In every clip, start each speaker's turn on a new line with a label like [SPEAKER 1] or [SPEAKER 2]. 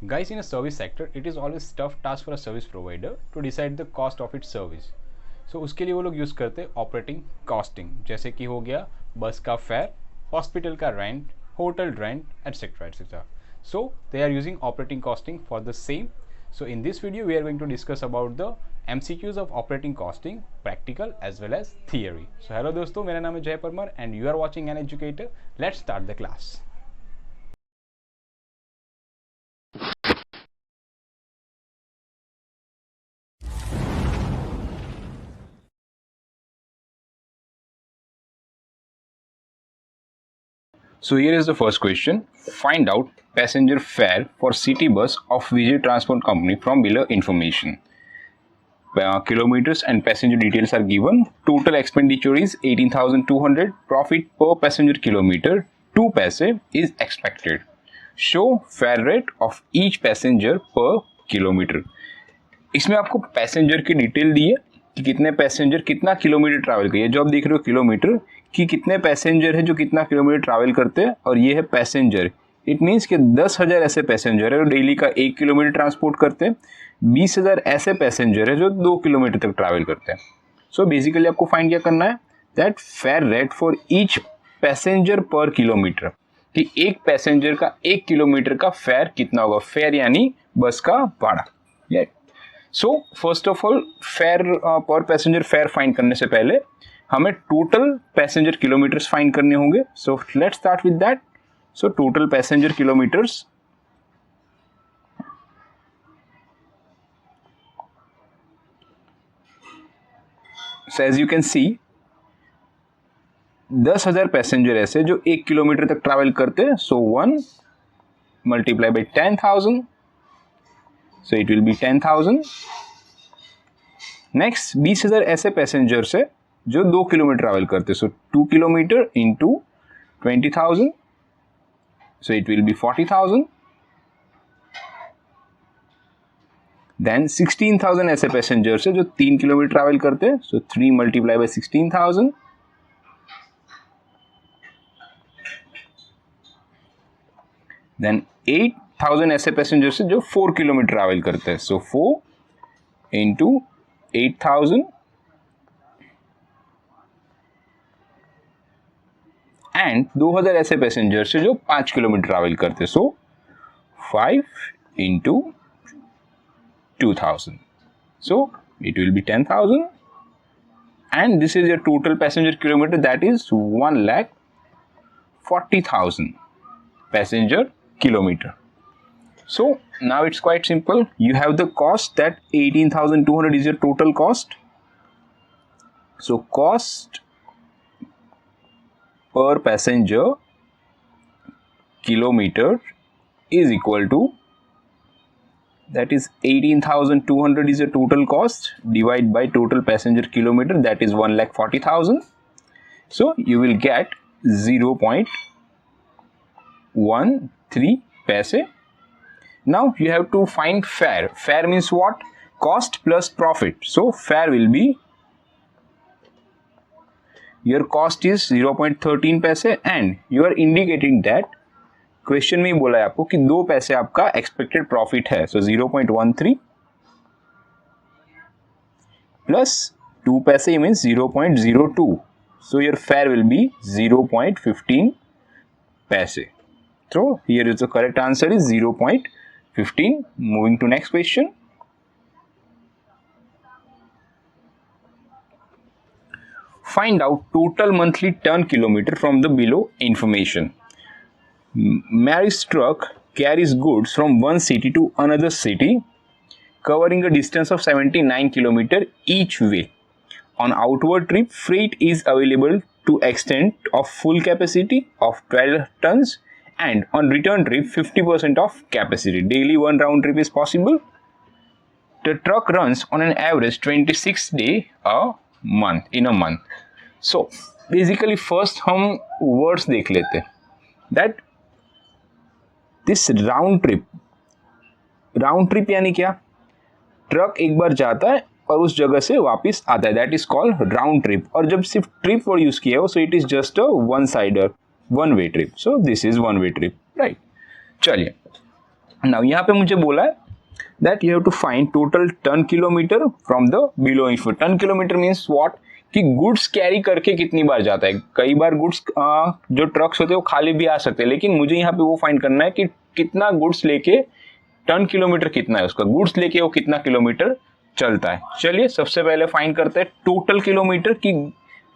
[SPEAKER 1] Guys, in a service sector, it is always tough task for a service provider to decide the cost of its service. So उसके लिए वो लोग use करते हैं operating costing, जैसे कि हो गया बस का फेयर, हॉस्पिटल का rent, hotel rent etcetera etcetera. So they are using operating costing for the same. So in this video we are going to discuss about the MCQs of operating costing, practical as well as theory. So hello दोस्तों, मेरा नाम है जय Parmar and you are watching an educator. Let's start the class. So here is the first question. Find out passenger fare for city bus of Vijay Transport Company from below information. Kilometers and passenger details are given. Total expenditure is 18,200. Profit per passenger kilometer 2 paise is expected. Show fare rate of each passenger per kilometer. इसमें आपको passenger की detail दी है कि कितने passenger कितना kilometre travel किए. जो आप देख रहे हो किलोमीटर कि कितने पैसेंजर है जो कितना किलोमीटर ट्रैवल करते हैं, और ये है पैसेंजर. इट मीन्स कि 10,000 ऐसे पैसेंजर है जो डेली का 1 किलोमीटर ट्रांसपोर्ट करते हैं. 20,000 ऐसे पैसेंजर है जो 2 किलोमीटर तक ट्रैवल करते हैं. सो बेसिकली आपको फाइंड क्या करना है, that fair rate for each passenger पर किलोमीटर, कि एक पैसेंजर का 1 किलोमीटर का फेयर कितना होगा. फेयर यानी बस का भाड़ा. So first of all fair per passenger fair find करने से पहले हमें टोटल पैसेंजर किलोमीटर्स फाइंड करने होंगे. So let's start with that. So total passenger kilometres, so as you can see 10,000 passenger ऐसे जो 1 किलोमीटर तक ट्रैवल करते हैं. सो 1 multiply by 10,000, so it will be 10,000. Next 20,000 ऐसे पैसेंजर्स है जो 2 किलोमीटर ट्रैवल करते हैं. So 2 kilometre into 20,000, so it will be 40,000. Then 16,000 ऐसे पैसेंजर्स है जो 3 किलोमीटर ट्रैवल करते हैं. सो 3 मल्टीप्लाई बाई 16,000. देन 8,000 ऐसे पैसेंजर्स है जो 4 किलोमीटर ट्रैवल करते हैं. सो 4 इंटू 8,000 एंड 2,000 ऐसे पैसेंजर्स है जो 5 किलोमीटर ट्रैवल करते हैं. सो 5 into 2,000. So it will be 10,000, and this is your total passenger kilometer, that is 1,40,000 passenger kilometer. So now it's quite simple. You have the cost, that 18,200 is your total cost. So cost per passenger kilometer is equal to, that is 18,200 is a total cost, divide by total passenger kilometer, that is 1,40,000. So you will get 0.13 paise. Now you have to find fare. Fare means what? Cost plus profit. So fare will be, your cost is 0.13 paise and you are indicating that question में ही बोला है आपको कि 2 पैसे आपका expected profit है. सो 0.13 plus 2 पैसे means 0.02. So your fare will be 0.15 पैसे. So here is the correct answer is 0.15. Moving to next question. Find out total monthly turn kilometre from the below information. Mary's truck carries goods from one city to another city, covering a distance of 79 km each way. On outward trip, freight is available to extent of full capacity of 12 tons, and on return trip, 50% of capacity. Daily one round trip is possible. The truck runs on an average 26 days in a month. So basically first हम words देख लेते हैं. That this round trip यानी क्या? Truck एक बार जाता है और उस जगह से वापस आता है, that is called round trip. और जब सिर्फ ट्रिप वर्ड यूज किया हो, so it is just a one sided one way trip. So this is one way trip, right. चलिए नाउ यहाँ पे मुझे बोला है that you have to find total ton kilometre from the below info. Ton kilometre means what, कि goods carry करके कितनी बार जाता है. कई बार गुड्स जो ट्रक्स होते हैं वो खाली भी आ सकते हैं, लेकिन मुझे यहाँ पे वो फाइंड करना है कि कितना गुड्स लेके, टन किलोमीटर कितना है उसका, गुड्स लेके वो कितना किलोमीटर चलता है. चलिए सबसे पहले फाइंड करते हैं टोटल किलोमीटर, कि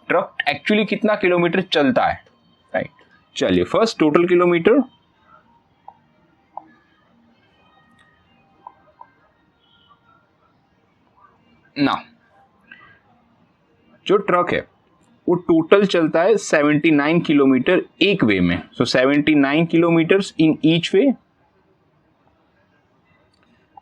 [SPEAKER 1] ट्रक एक्चुअली कितना किलोमीटर चलता है. राइट, चलिए फर्स्ट टोटल किलोमीटर. ना जो ट्रक है वो टोटल चलता है 79 किलोमीटर एक वे में. सो 79 kilometres in each way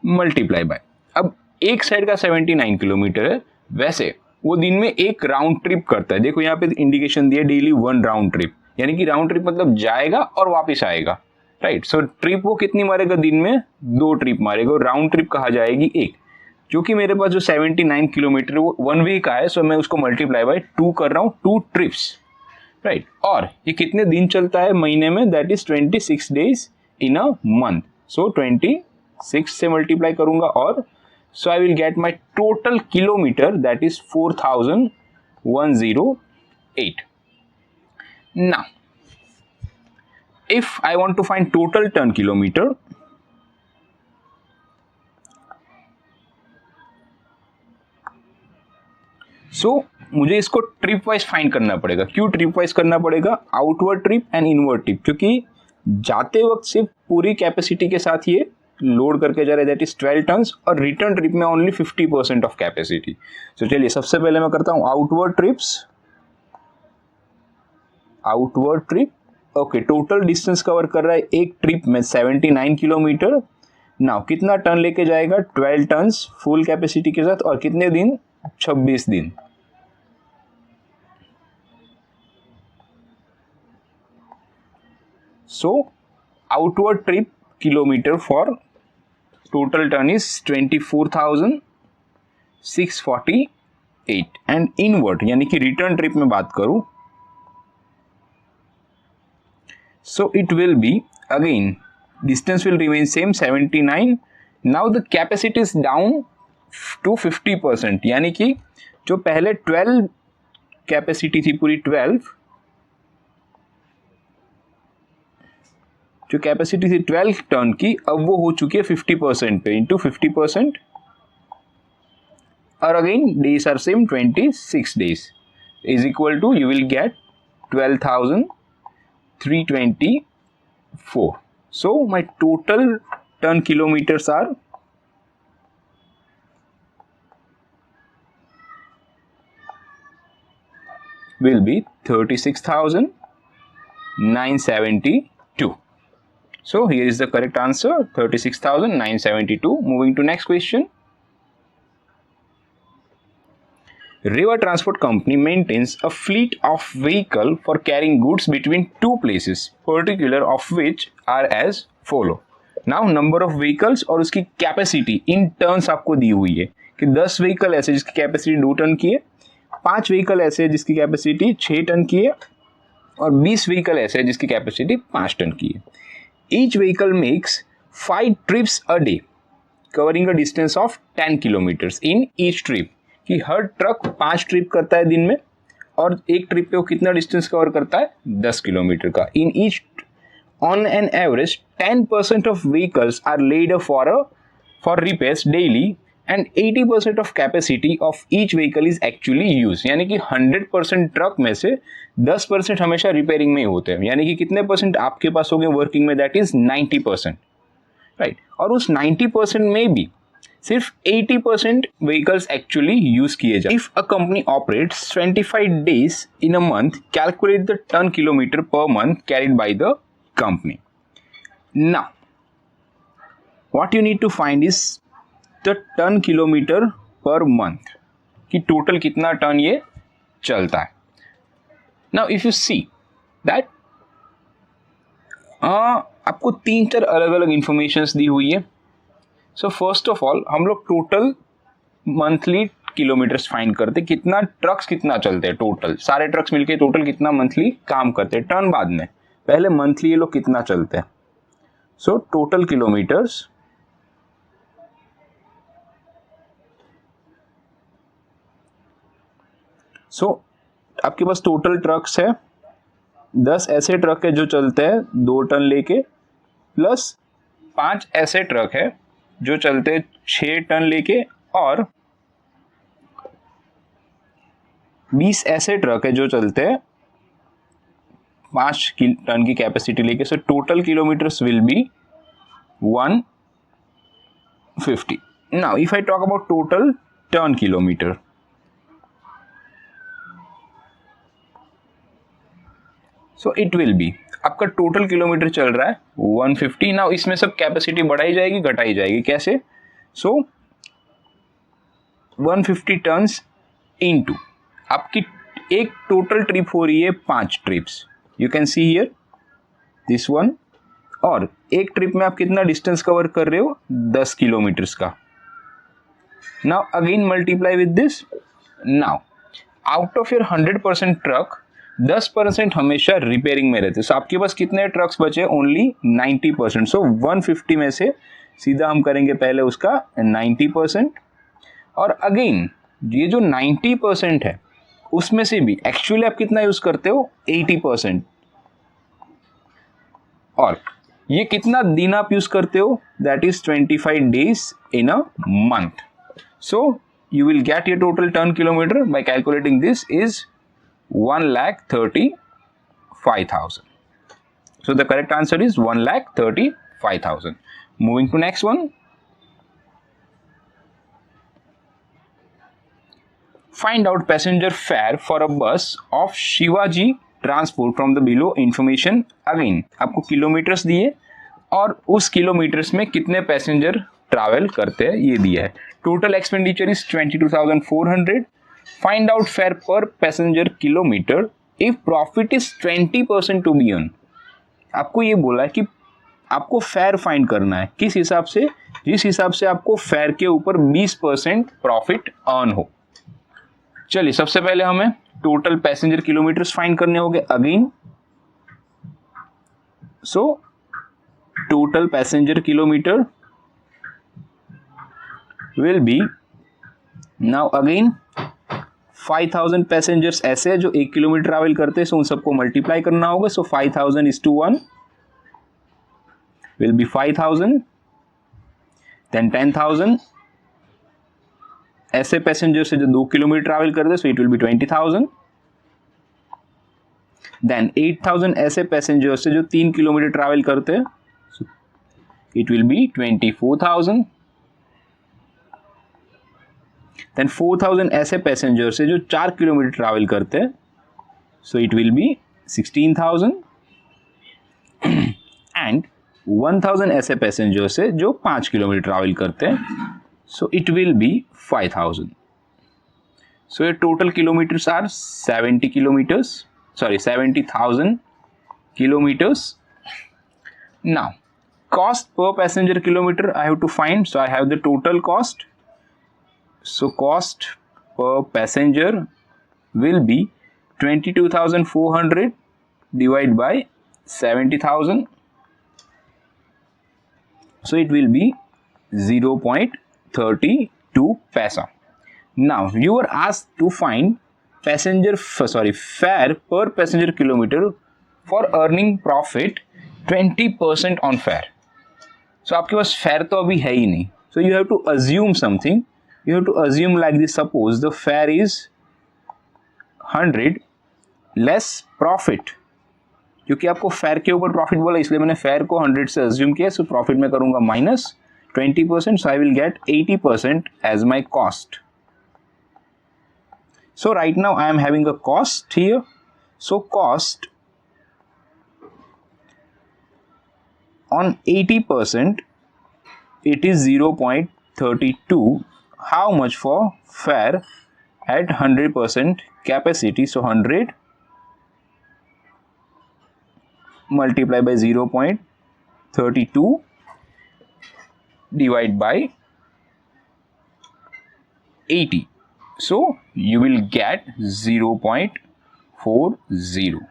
[SPEAKER 1] multiply by. अब एक साइड का 79 किलोमीटर है, वैसे वो दिन में एक राउंड ट्रिप करता है. देखो यहाँ पे इंडिकेशन दिया डेली 1 राउंड ट्रिप, यानी कि राउंड ट्रिप मतलब जाएगा और वापस आएगा. राइट, सो ट्रिप वो कितनी मारेगा दिन में, 2 ट्रिप मारेगा. राउंड ट्रिप कहा जाएगी एक, जो कि मेरे पास जो 79 किलोमीटर वो 1 वे का है. सो मैं उसको मल्टीप्लाई बाय 2 कर रहा हूँ, 2 ट्रिप्स. राइट, और ये कितने दिन चलता है महीने में, that is 26 days in a month. So 26 से मल्टीप्लाई करूंगा और so I will get my total kilometer, that is 4108. Now if I want to find total ton kilometer, so मुझे इसको ट्रिप वाइज फाइंड करना पड़ेगा. क्यों ट्रिप वाइज करना पड़ेगा, outward trip and inward trip, क्योंकि जाते वक्त सिर्फ पूरी कैपेसिटी के साथ ये लोड करके जा रहे हैं, दैट इज 12 टन्स, और रिटर्न ट्रिप में ओनली 50% ऑफ कैपेसिटी. सो चलिए सबसे पहले मैं करता हूं outward trips. Outward trip, okay, total distance cover कर रहा है एक ट्रिप में 79 किलोमीटर. नाउ कितना टन लेके जाएगा, 12 टन्स फुल कैपेसिटी के साथ, और कितने दिन, 26 दिन. So outward trip kilometer for total ton is 24,648 and inward यानी कि रिटर्न ट्रिप में बात करूं, so it will be again distance will remain same 79. now the capacity is down to 50%, यानी कि जो पहले 12 कैपेसिटी थी पूरी 12, जो कैपेसिटी थी 12 टन की, अब वो हो चुकी है 50% पे, इंटू 50%, और again days are same 26 days is equal to, you will get 12,324. So my total ton kilometres are will be 36,972. So here is the correct answer, 36,972. Moving to next question. River Transport Company maintains a fleet of vehicle for carrying goods between 2 places, particular of which are as follow. Now number of vehicles और उसकी capacity in turns आपको दी हुई है कि 10 vehicle ऐसे जिसकी capacity 2 ton की है, 5 व्हीकल ऐसे जिसकी कैपेसिटी 6 टन की है, और 20 व्हीकल ऐसे जिसकी कैपेसिटी 5 टन की है. Each vehicle makes 5 trips a day, covering a distance of 10 kilometers in each trip. कि हर ट्रक 5 ट्रिप करता है दिन में, और एक ट्रिप पे वो कितना डिस्टेंस कवर करता है, 10 किलोमीटर का. In each on an average 10% of vehicles are laid up for repairs daily and 80% of capacity of each vehicle is actually used. यानी कि 100% ट्रक में से 10% हमेशा रिपेयरिंग में ही होते हैं, यानी कि कितने परसेंट आपके पास हो गए वर्किंग में, दैट इज 90%. राइट, और उस 90% में भी सिर्फ 80% व्हीकल्स एक्चुअली यूज किए जाते. If a company operates 25 days in a month, calculate the ton kilometre per month carried by the company. Now what you need to find is the ton kilometre per month, कि टोटल कितना ton ये चलता है. Now if you see that आपको 3-4 अलग अलग informations दी हुई है. सो फर्स्ट ऑफ ऑल हम लोग टोटल मंथली किलोमीटर्स फाइंड करते, कितना ट्रक्स कितना चलते हैं, टोटल सारे ट्रक्स मिलके टोटल कितना मंथली काम करते हैं. टर्न बाद में, पहले मंथली ये लोग कितना चलते हैं. So total kilometers आपके पास टोटल ट्रक्स है 10 ऐसे ट्रक है जो चलते हैं 2 टन लेके, प्लस 5 ऐसे ट्रक है जो चलते हैं 6 टन लेके, और 20 ऐसे ट्रक है जो चलते हैं 5 टन की कैपेसिटी लेके. So total kilometres will be 150. Now if I talk about total turn kilometre, so it will B, आपका टोटल किलोमीटर चल रहा है 150. नाउ इसमें सब कैपेसिटी बढ़ाई जाएगी घटाई जाएगी, कैसे? सो 150 टन्स इनटू आपकी एक टोटल ट्रिप हो रही है 5 trips, you can see here this one, और एक ट्रिप में आप कितना डिस्टेंस कवर कर रहे हो 10 किलोमीटर्स का. Now again multiply with this. Now out of your 100% truck 10% हमेशा रिपेयरिंग में रहते हैं. सो आपके पास कितने ट्रक्स बचे? ओनली 90%. सो 150 में से सीधा हम करेंगे पहले उसका 90%, और अगेन ये जो 90% है उसमें से भी एक्चुअली आप कितना यूज करते हो 80%, और ये कितना दिन आप यूज करते हो, that is 25 days in a month. So you will get your total ton kilometer by calculating this is 1,35,000. So the correct answer is 1,35,000. Moving to next one. Find out passenger fare for a bus of Shivaji Transport from the below information. Again आपको kilometres दिए और उस kilometres में कितने passenger travel करते हैं ये दिया है. Total expenditure is 22,400. Find out fare per passenger kilometer if profit is 20% to be earn. आपको ये बोला है कि आपको फेयर फाइंड करना है, किस हिसाब से? जिस हिसाब से आपको फेयर के ऊपर 20% प्रॉफिट अर्न हो. चलिए सबसे पहले हमें टोटल पैसेंजर किलोमीटर्स फाइंड करने होंगे again. So total passenger kilometre will be, now again 5,000 passengers ऐसे जो 1 किलोमीटर ट्रैवल करते हैं, सो उन सबको मल्टीप्लाई करना होगा. सो 5,000 is to 1 will be 5,000, then 10,000 ऐसे पैसेंजर से जो 2 किलोमीटर ट्रैवल करते हैं, so it will be 20,000. Then 8,000 ऐसे पैसेंजर से जो 3 किलोमीटर ट्रैवल करते हैं, so it will be 24,000. Then 4,000 ऐसे पैसेंजर से जो 4 किलोमीटर ट्रैवल करते हैं, so it will B 16,000. And 1,000 ऐसे पैसेंजर से जो 5 किलोमीटर ट्रैवल करते हैं, so it will be 5,000. So your total kilometres are 70,000 kilometers. Now cost per passenger kilometer I have to find. So I have the total cost. So cost per passenger will be 22,400 divided by 70,000. So it will be 0.32 paisa. Now you were asked to find fare per passenger kilometer for earning profit 20% on fare. So आपके पास fare तो अभी है ही नहीं. So you have to assume something. You have to assume like this. Suppose the fare is 100 less profit. क्योंकि आपको fair के ऊपर profit बोला इसलिए मैंने फेयर को 100 से अज्यूम किया. सो प्रॉफिट में करूंगा minus 20%. So I will get 80% as my cost. So right now I am having a cost here. So cost on 80% it is 0.32. How much for fare at 100% capacity? So 100 multiply by 0.32 divide by 80. So you will get 0.40.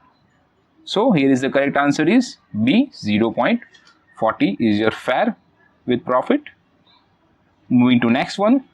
[SPEAKER 1] So here is the correct answer is B, 0.40. 40 is your fare with profit. Moving to next one.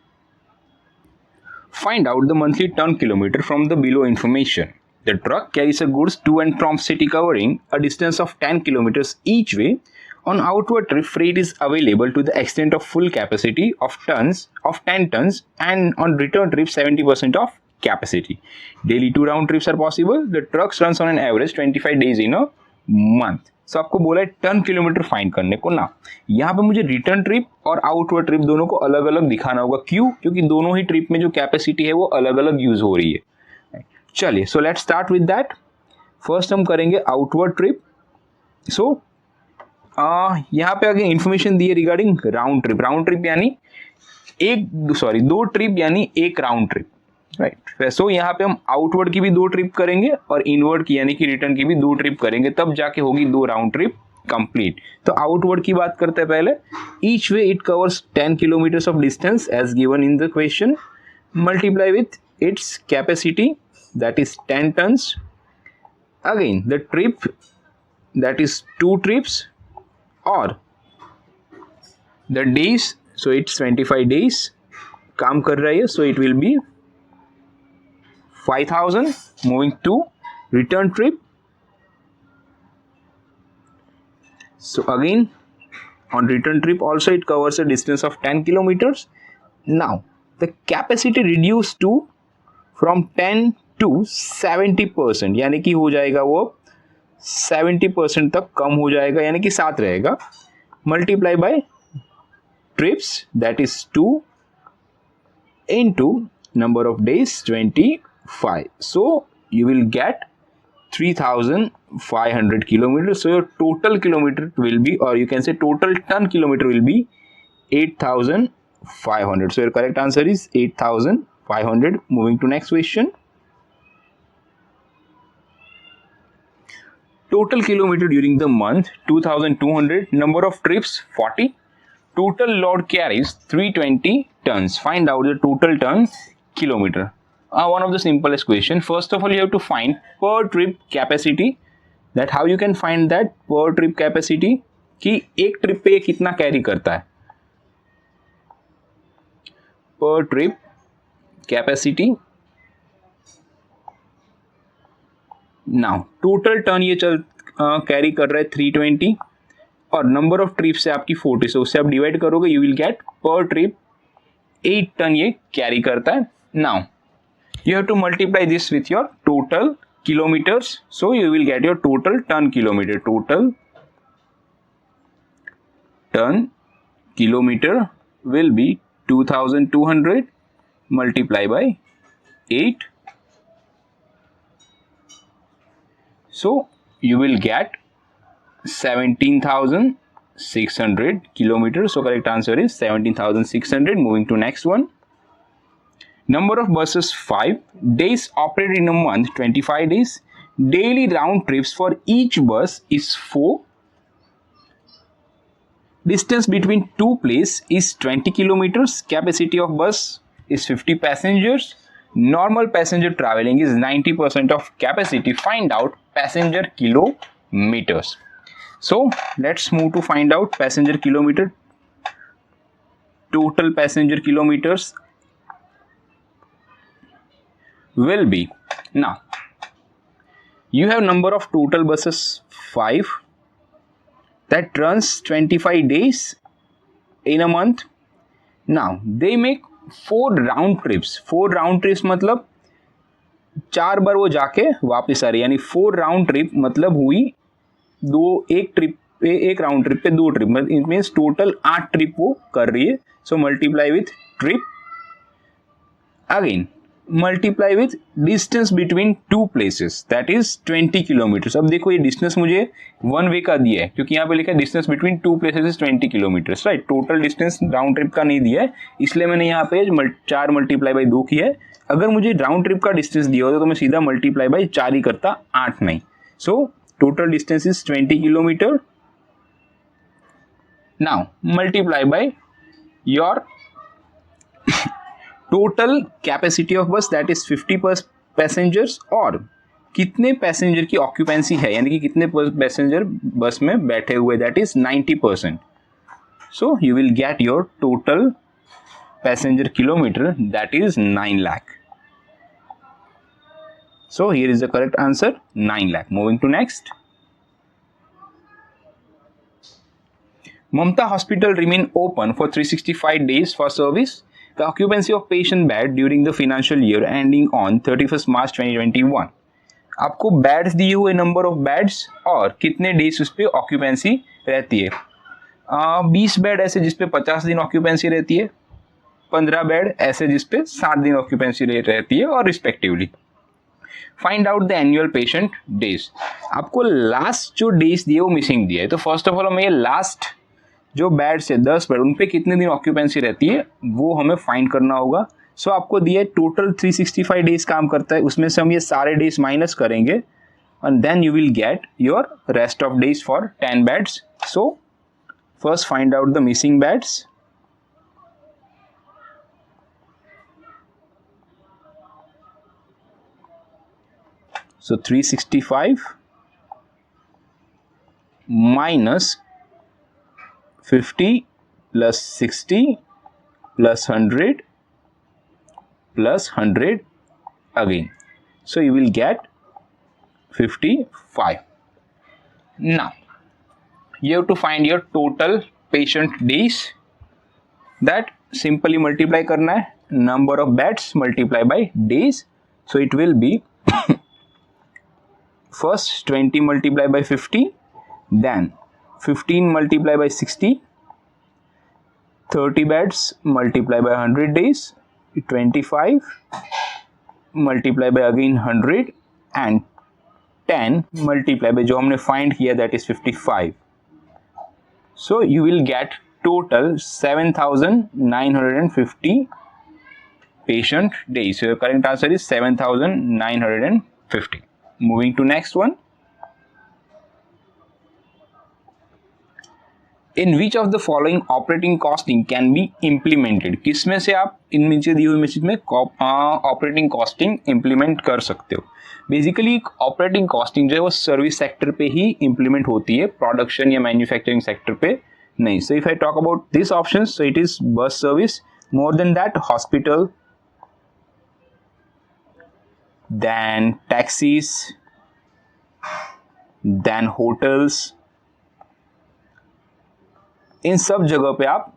[SPEAKER 1] Find out the monthly ton kilometer from the below information. The truck carries a goods to and from city covering a distance of 10 kilometers each way. On outward trip, freight is available to the extent of full capacity of 10 tons, and on return trip 70% of capacity. Daily 2 round trips are possible. The trucks runs on an average 25 days in a month. So आपको बोला है ton kilometre find करने को ना. यहाँ पे मुझे return trip और आउटवर्ड ट्रिप दोनों को अलग अलग दिखाना होगा. क्यों? क्योंकि दोनों ही ट्रिप में जो कैपेसिटी है वो अलग अलग यूज हो रही है. चलिए, so let's start with that. First हम करेंगे आउटवर्ड ट्रिप. सो यहाँ पे अगर इंफॉर्मेशन दी है regarding round trip. Round trip यानी दो ट्रिप यानी एक राउंड ट्रिप, राइट. सो यहाँ पे हम आउटवर्ड की भी 2 ट्रिप करेंगे और इनवर्ड की यानी कि रिटर्न की भी 2 ट्रिप करेंगे, तब जाके होगी 2 राउंड ट्रिप कंप्लीट. तो आउटवर्ड की बात करते हैं पहले. Each way it covers 10 kilometers of distance as given in the question. Multiply with its capacity that is 10 tons. Again the trip that is 2 trips और the days, so it's 25 days काम कर रहा है, so it will be 5000. Moving to return trip. So again on return trip also it covers a distance of 10 kilometers. Now the capacity reduced to from 10 to 70%, यानी कि हो जाएगा वो 70% तक कम हो जाएगा, यानी कि 7 रहेगा. Multiply by trips that is 2 into number of days 25. So you will get 3500 kilometers. So your total kilometer will be, or you can say total ton kilometer will be 8500. So your correct answer is 8500. Moving to next question. Total kilometer during the month 2200. Number of trips 40. Total load carries 320 tons. Find out the total ton kilometer. One of the simplest question. First of all, you have to find per trip capacity. That how you can find that per trip capacity कि एक trip पे कितना carry करता है. Per trip capacity. Now total turn ये carry कर रहा है 320 और नंबर ऑफ ट्रिप से आपकी 40, so उससे आप डिवाइड करोगे, यू विल गेट पर ट्रिप 8 टन ये कैरी करता है. Now you have to multiply this with your total kilometers, so you will get your total ton kilometer. Total ton kilometer will be 2200 multiplied by 8. So you will get 17,600 kilometers. So correct answer is 17,600. Moving to next one. Number of buses 5. Days operated in a month 25 days. Daily round trips for each bus is 4. Distance between 2 places is 20 kilometers. Capacity of bus is 50 passengers. Normal passenger traveling is 90% of capacity. Find out passenger kilometers. So let's move to find out passenger kilometer. Total passenger kilometers will be, now you have number of total buses 5 that runs 25 days in a month. Now they make 4 round trips. 4 round trips मतलब 4 बार वो जाके वापस आ रही, यानी 4 round trip मतलब हुई एक trip पे, एक राउंड ट्रिप पे 2 ट्रिप, मतलब इट मीन्स टोटल 8 ट्रिप वो कर रही है. So multiply with trip. Again multiply with distance between 2 places that is 20 kilometres. अब देखो ये डिस्टेंस मुझे 1 वे का दिया है, क्योंकि यहाँ पे लिखा है distance between 2 places is 20 kilometres, right. Total distance round trip का नहीं दिया है, इसलिए मैंने यहाँ पे 4 मल्टीप्लाई बाई 2 किया है. अगर मुझे राउंड ट्रिप का डिस्टेंस दिया होता तो मैं सीधा मल्टीप्लाई बाई 4 ही करता, 8 नहीं. So total distance is 20 kilometre. Now multiply by your total capacity of bus that is 50 passengers or कितने पैसेंजर की ऑक्यूपेंसी है, यानी कि कितने पैसेंजर बस में बैठे हुए, that is 90%. So you will get your total passenger kilometre, that is 9 lakh. So here is the correct answer, 9 lakh. Moving to next. Mamta Hospital remain open for 365 days for service. The occupancy of patient bed during the financial year ending on 31st March 2021. आपको beds दिए हुए, number of beds और कितने days उस पर occupancy रहती है. 20 bed ऐसे जिसपे 50 दिन ऑक्यूपेंसी रहती है, 15 बेड ऐसे जिसपे 60 दिन ऑक्यूपेंसी रहती है, और respectively. Find out the annual patient days. आपको लास्ट जो डेज दिए वो मिसिंग दिए है, तो फर्स्ट ऑफ ऑल हमें ये लास्ट जो बेड्स है 10 बेड, उन पे कितने दिन ऑक्यूपेंसी रहती है वो हमें फाइंड करना होगा. सो आपको दिया टोटल 365 डेज काम करता है, उसमें से हम ये सारे डेज माइनस करेंगे and then you will get your rest of days for 10 beds. So first find out the missing beds. So 365 minus 50 plus 60 plus 100 plus 100 again. So you will get 55. Now you have to find your total patient days. That simply multiply करना है, number of beds multiply by days. So it will be first 20 multiplied by 50, then 15 multiplied by 60, 30 beds multiplied by 100 days, 25 multiplied by again 100, and 10 multiplied by जो हमने find किया, that is 55. So you will get total 7,950 patient days. So your correct answer is 7,950. Moving to next one. In which of the following operating costing can be implemented? किसमें से आप इन नीचे दी हुई message में operating costing implement कर सकते हो. Basically operating costing जो है वो सर्विस सेक्टर पे ही इंप्लीमेंट होती है, प्रोडक्शन या मैन्युफैक्चरिंग सेक्टर पे नहीं. So if I talk about this option, so it is bus service, more than that hospital, then taxis, then hotels. इन सब जगह पे आप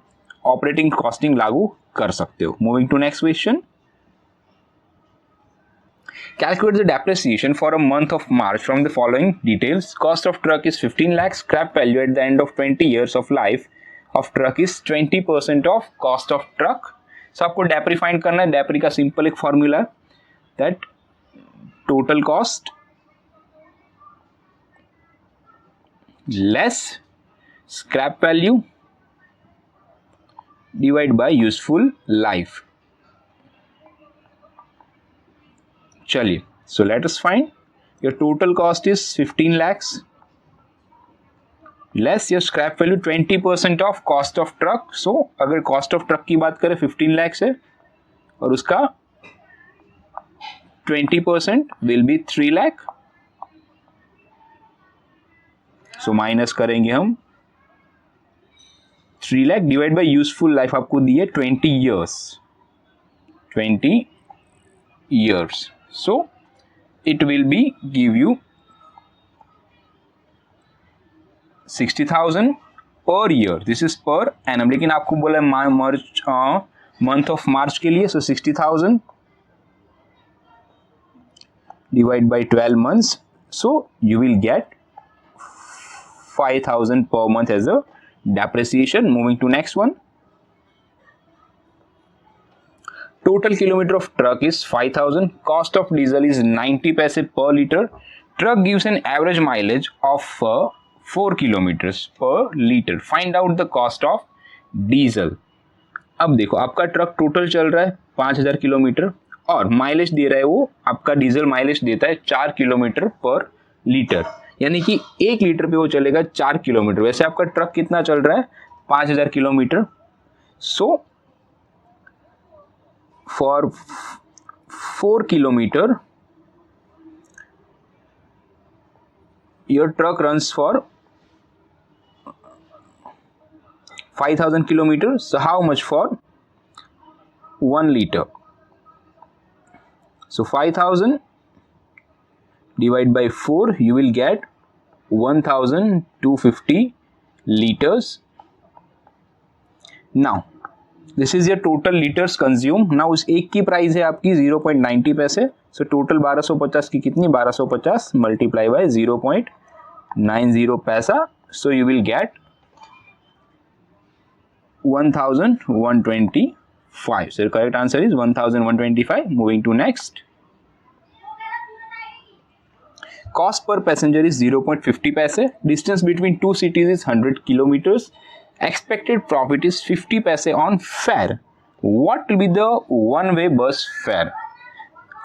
[SPEAKER 1] ऑपरेटिंग कॉस्टिंग लागू कर सकते हो. Moving to next question. Calculate the depreciation for a month of March from the following details. Cost of truck is 15 lakhs. Scrap value at the end of 20 years of life of truck is 20% of cost of truck. So आपको डेप्री find करना है. डेप्री का simple एक formula, that total cost less scrap value divided by useful life. चलिए, so let us find your total cost is 15 lakhs less your scrap value 20% of cost of truck. So अगर cost of truck की बात करें 15 lakhs है और उसका 20% will be 3 lakh. So minus करेंगे हम 3 lakh divided by useful life आपको दिए 20 years. 20 years. So it will be give you 60,000 per year. This is per annum. लेकिन आपको बोला मार्च मंथ ऑफ मार्च के लिए, so 60,000 divide by 12 months, so you will get 5,000 per month as a depreciation. Moving to next one. Total kilometer of truck is 5,000. Cost of diesel is 90 paise per liter. Truck gives an average mileage of 4 kilometers per liter. Find out the cost of diesel. अब देखो आपका truck total चल रहा है 5,000 kilometre और mileage दे रहा है, वो आपका डीजल माइलेज देता है 4 किलोमीटर पर लीटर, यानी कि 1 लीटर पे वो चलेगा 4 किलोमीटर. वैसे आपका ट्रक कितना चल रहा है 5,000 kilometre. So for 4 kilometre your truck runs for 5000 kilometers, so how much for 1 liter? So 5000 divided by 4, you will get 1250 liters. Now this is your total liters consumed. Now उस एक की price है आपकी 0.90 पैसे, so total 1250 की कितनी, 1250 multiply by 0.90 पैसा, so you will get 1125. So the correct answer is 1125. Moving to next. Cost per passenger is 0.50 paise. Distance between two cities is 100 kilometers. Expected profit is 50 paise on fare. What will be the one way bus fare?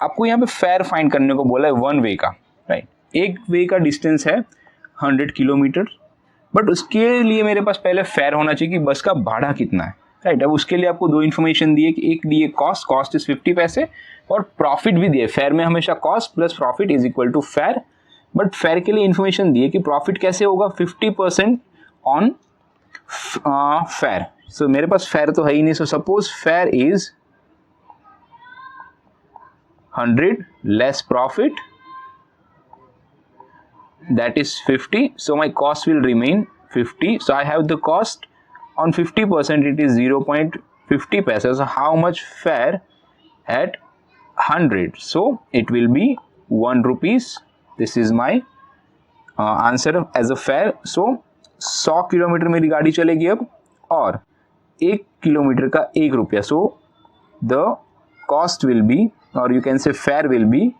[SPEAKER 1] आपको यहाँ पे fair find करने को बोला है one way का, right. एक वे का डिस्टेंस है 100 किलोमीटर, बट उसके लिए मेरे पास पहले फेयर होना चाहिए कि बस का भाड़ा कितना है, राइट. अब उसके लिए आपको दो इन्फॉर्मेशन दी है कि एक दी है कॉस्ट इज 50 पैसे, और प्रॉफिट भी दिए. फेयर में हमेशा cost plus profit is equal to fair, but fair के लिए इन्फॉर्मेशन दी है कि प्रॉफिट कैसे होगा, 50% ऑन फेयर. सो मेरे पास फेयर तो है ही नहीं, so suppose fair is 100 less profit, that is 50, so my cost will remain 50. So I have the cost on 50%, it is 0.50 paisa. So how much fare at 100? So it will be 1 rupees. This is my answer as a fare. So 100 kilometre मेरी गाड़ी चलेगी अब, और 1 kilometre का 1 रुपया. So the cost will be, or you can say fare will be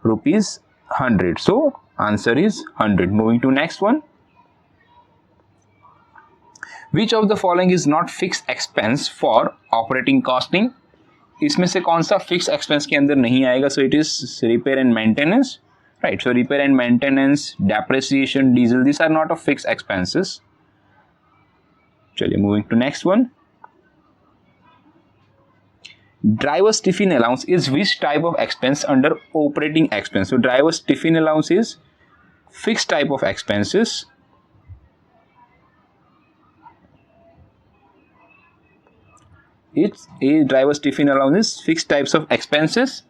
[SPEAKER 1] rupees 100. So answer is 100. Moving to next one. Which of the following is not fixed expense for operating costing? इसमें से कौन सा fixed expense के अंदर नहीं आएगा? So it is repair and maintenance, right? So repair and maintenance, depreciation, diesel, these are not of fixed expenses. चलिए moving to next one. Driver's tiffin allowance is which type of expense under operating expense? So driver's tiffin allowance is fixed type of expenses. It's a driver's tiffin allowance is fixed types of expenses.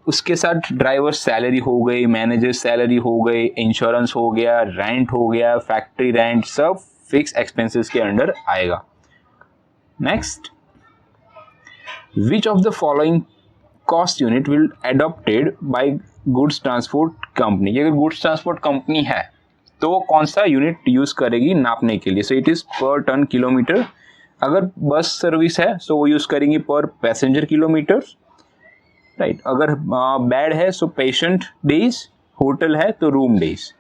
[SPEAKER 1] उसके साथ driver salary हो गई, manager salary हो गई, insurance हो गया, rent हो गया, फैक्ट्री रेंट, सब फिक्स एक्सपेंसेस के अंडर आएगा. Next. Which of the following cost unit will adopted by goods transport company? अगर goods transport company है तो वो कौन सा यूनिट यूज करेगी नापने के लिए? So it is per ton kilometre. अगर बस सर्विस है तो वो यूज करेंगी पर पैसेंजर किलोमीटर, राइट. अगर बेड है सो पेशेंट डेज, होटल है तो रूम डेज.